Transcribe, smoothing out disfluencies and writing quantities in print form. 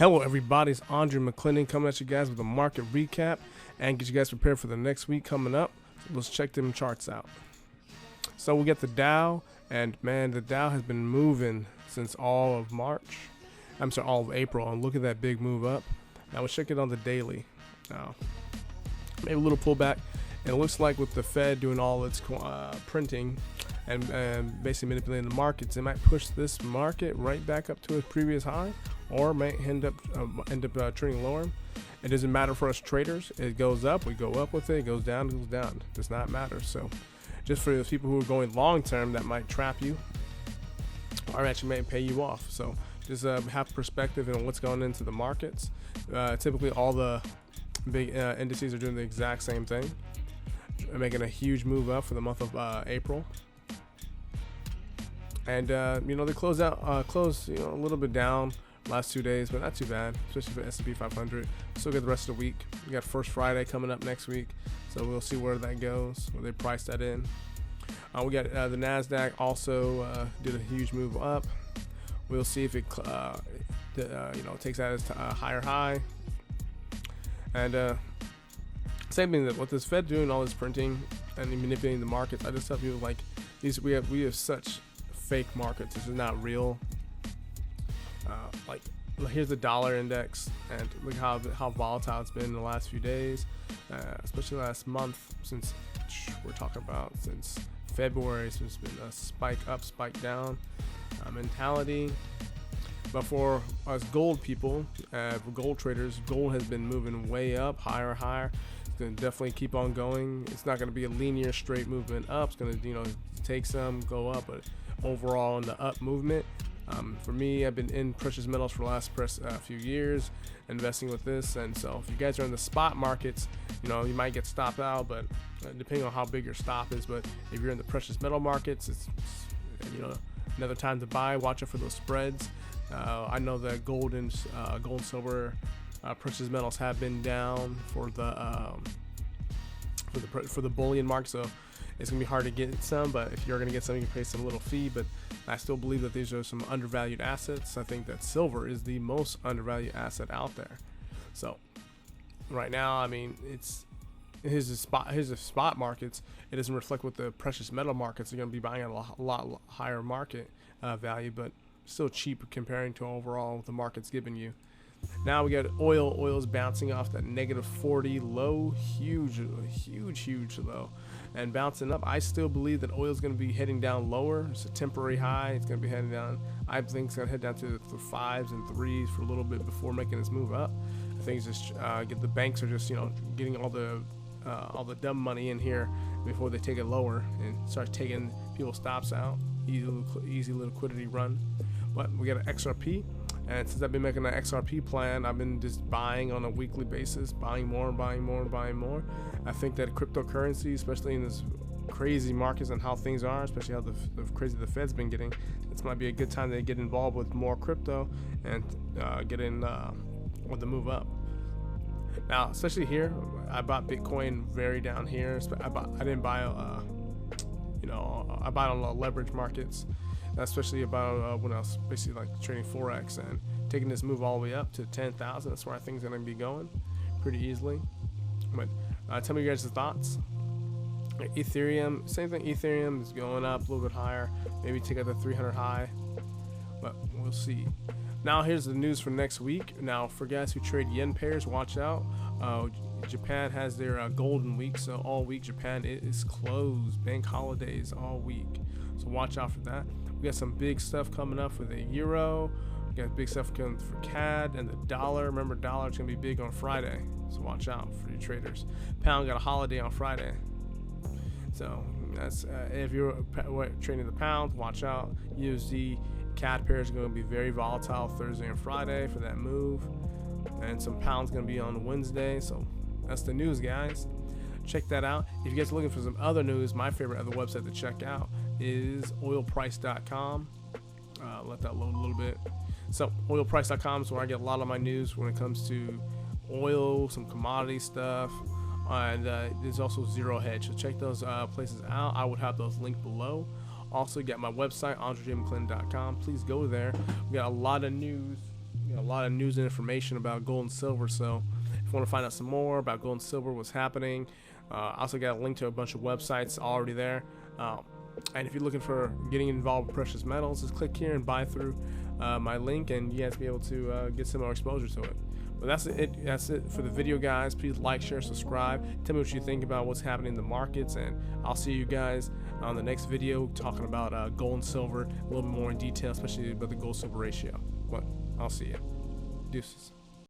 Hello everybody, it's AndreJMcClendon coming at you guys with a market recap and get you guys prepared for the next week coming up. So let's check them charts out. So we got the Dow, and man, the Dow has been moving since all of all of April, and look at that big move up. Now let's check it on the daily. Now, maybe a little pullback, and it looks like with the Fed doing all its printing and basically manipulating the markets, it might push this market right back up to its previous high, or might end up trading lower. It doesn't matter for us traders. It goes up, we go up with it. It goes down, it goes down. It does not matter. So just for those people who are going long term, that might trap you or actually may pay you off. So just have perspective on what's going into the markets. Typically all the big indices are doing the exact same thing, making a huge move up for the month of April. And they close a little bit down last 2 days, but not too bad, especially for S&P 500. Still get the rest of the week. We got First Friday coming up next week, so we'll see where that goes, where they price that in. We got the Nasdaq also did a huge move up. We'll see if it takes that as a higher high. And same thing that with this Fed doing all this printing and manipulating the markets. I just tell people like these, we have such fake markets. This is not real. Here's the dollar index, and look how volatile it's been in the last few days, especially last month. Since we're talking about since February, so it's been a spike up, spike down mentality. But for us gold people, for gold traders, gold has been moving way up, higher. It's going to definitely keep on going. It's not going to be a linear straight movement up. It's going to take some, go up, but overall in the up movement. For me, I've been in precious metals for the last few years, investing with this, and so if you guys are in the spot markets, you might get stopped out, but depending on how big your stop is. But if you're in the precious metal markets, it's another time to buy. Watch out for those spreads. I know that gold and silver precious metals have been down for the bullion market, so it's gonna be hard to get some, but if you're gonna get some, you can pay some little fee. But I still believe that these are some undervalued assets. I think that silver is the most undervalued asset out there. So right now, I mean, here's the spot markets. It doesn't reflect what the precious metal markets are gonna be buying at a lot higher market value, but still cheap comparing to overall the market's giving you. Now we got oil. Oil's bouncing off that -40 low, huge low, and bouncing up. I still believe that oil's going to be heading down lower. It's a temporary high. It's going to be heading down. I think it's going to head down to the 5s and 3s for a little bit before making this move up. I think it's just the banks are just getting all the dumb money in here before they take it lower and start taking people's stops out. Easy liquidity run. But we got an XRP. And since I've been making an XRP plan, I've been just buying on a weekly basis, buying more. I think that cryptocurrency, especially in this crazy markets and how things are, especially how the crazy the Fed's been getting, this might be a good time to get involved with more crypto and get in with the move up. Now, especially here, I bought Bitcoin very down here. I didn't buy, I bought on leverage markets. Especially about when I was basically like trading forex and taking this move all the way up to 10,000. That's where I think it's going to be going pretty easily. But tell me your guys' thoughts. Ethereum, same thing. Ethereum is going up a little bit higher. Maybe take out the 300 high, but we'll see. Now here's the news for next week. Now for guys who trade yen pairs, watch out. Japan has their golden week, so all week Japan is closed. Bank holidays all week, so watch out for that. We got some big stuff coming up for the euro. We got big stuff coming for CAD and the dollar. Remember, dollar's gonna be big on Friday, so watch out for your traders. Pound got a holiday on Friday, so that's if you're trading the pound, watch out. USD CAD pairs are gonna be very volatile Thursday and Friday for that move, and some pounds gonna be on Wednesday. So that's the news, guys. Check that out. If you guys are looking for some other news, my favorite other website to check out is oilprice.com. Let that load a little bit. So oilprice.com is where I get a lot of my news when it comes to oil, some commodity stuff, and there's also Zero Hedge. So check those places out. I would have those linked below. Also, you got my website, AndreJMcClendon.com. Please go there. We got a lot of news. lot of news and information about gold and silver. So if you want to find out some more about gold and silver, what's happening, I also got a link to a bunch of websites already there. And if you're looking for getting involved with precious metals, just click here and buy through my link, and you guys be able to get some more exposure to it. But that's it for the video, guys. Please like, share, subscribe. Tell me what you think about what's happening in the markets, and I'll see you guys on the next video talking about gold and silver a little bit more in detail, especially about the gold-silver ratio. But I'll see you. Deuces.